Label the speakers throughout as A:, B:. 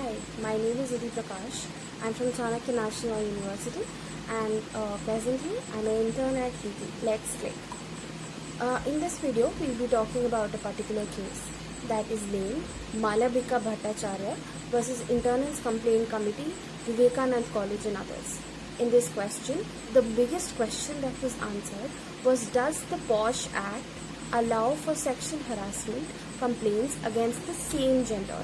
A: Hi, my name is Udi Prakash. I'm from Chanakya National University and presently I'm an intern at DT. Let's click. In this video, we'll be talking about a particular case that is named Malabika Bhattacharya versus Internals Complaint Committee, Vivekanand College and others. In this question, the biggest question that was answered was, does the POSH Act allow for sexual harassment complaints against the same gender?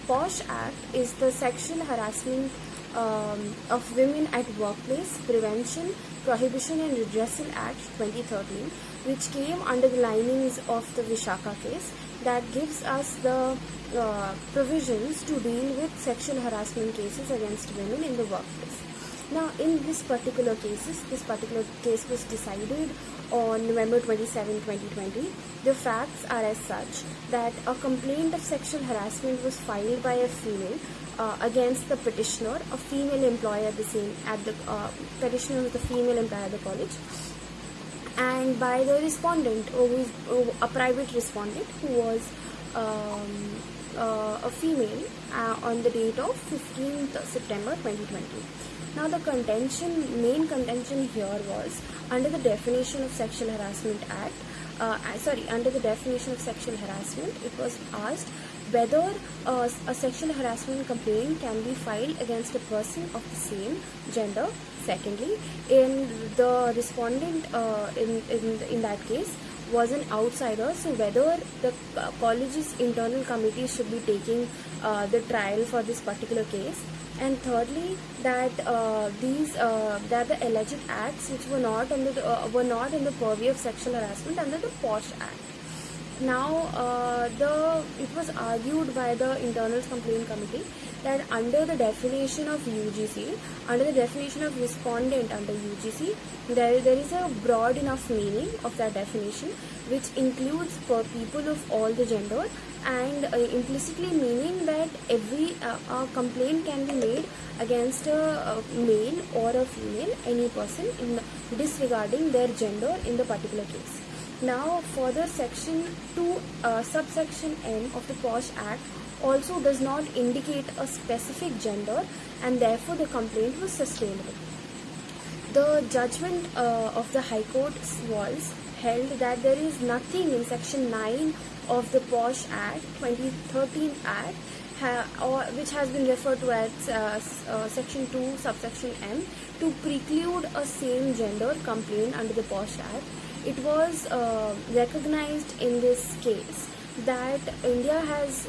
A: POSH Act is the Sexual Harassment of Women at Workplace Prevention, Prohibition and Redressal Act 2013, which came under the linings of the Vishaka case that gives us the provisions to deal with sexual harassment cases against women in the workplace. Now, in this particular case was decided on November 27, 2020. The facts are as such that a complaint of sexual harassment was filed by a female against the petitioner, a female employee petitioner was the female employee at the college, and by the respondent, a private respondent who was a female on the date of 15th September 2020. Now the main contention here was under the definition of Sexual Harassment Act, under the definition of sexual harassment, it was asked whether a sexual harassment complaint can be filed against a person of the same gender. Secondly, in the respondent in that case was an outsider, so whether the college's internal committee should be taking the trial for this particular case. And thirdly, that the alleged acts which were not in the purview of sexual harassment under the POSH Act. Now, it was argued by the Internals Complaint Committee that under the definition of UGC, under the definition of respondent under UGC, there is a broad enough meaning of that definition, which includes people of all the gender, and implicitly meaning that every complaint can be made against a male or a female, any person, disregarding their gender in the particular case. Now, further, Section 2, subsection N of the POSH Act also does not indicate a specific gender, and therefore the complaint was sustainable. The judgment of the High Court was held that there is nothing in Section 9 of the POSH Act, 2013 Act, which has been referred to as Section 2, subsection M, to preclude a same gender complaint under the POSH Act. It was recognized in this case that India has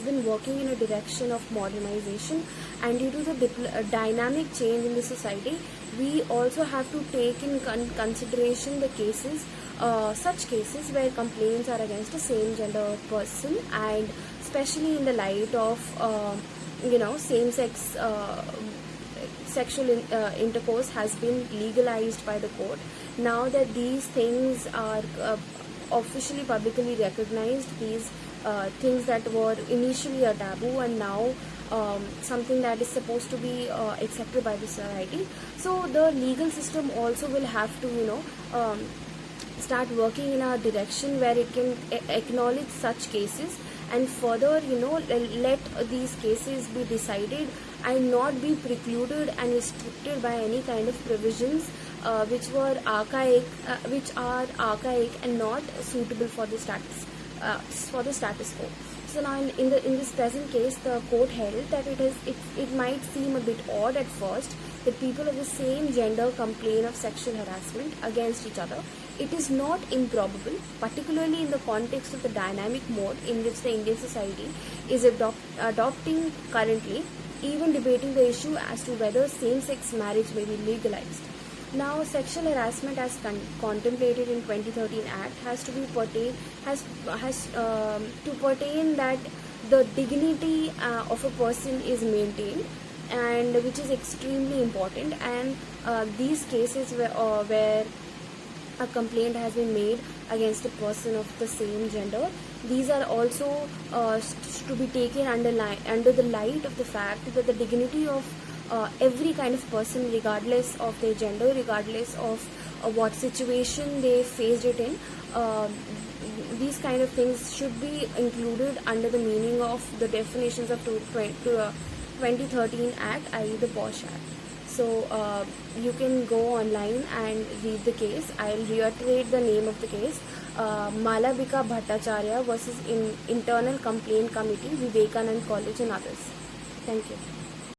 A: been working in a direction of modernization, and due to the dynamic change in the society, we also have to take in consideration the cases, such cases where complaints are against a same gender person, and especially in the light of same-sex sexual intercourse has been legalized by the court. Now that these things are officially publicly recognized, these things that were initially a taboo and now something that is supposed to be accepted by the society, so the legal system also will have to start working in a direction where it can acknowledge such cases, and further let these cases be decided and not be precluded and restricted by any kind of provisions which are archaic and not suitable for the status quo. So now in this present case, the court held that it might seem a bit odd at first that people of the same gender complain of sexual harassment against each other. It is not improbable, particularly in the context of the dynamic mode in which the Indian society is adopting currently, even debating the issue as to whether same-sex marriage may be legalized. Now, sexual harassment as contemplated in 2013 Act has to pertain that the dignity of a person is maintained, and which is extremely important. And these cases where a complaint has been made against a person of the same gender, these are also to be taken under the light of the fact that the dignity of every kind of person, regardless of their gender, regardless of what situation they faced it in, these kind of things should be included under the meaning of the definitions of 2013 Act, i.e. the POSH Act. So you can go online and read the case. I'll reiterate the name of the case. Malavika Bhattacharya versus Internal Complaint Committee, Vivekanand College and others. Thank you.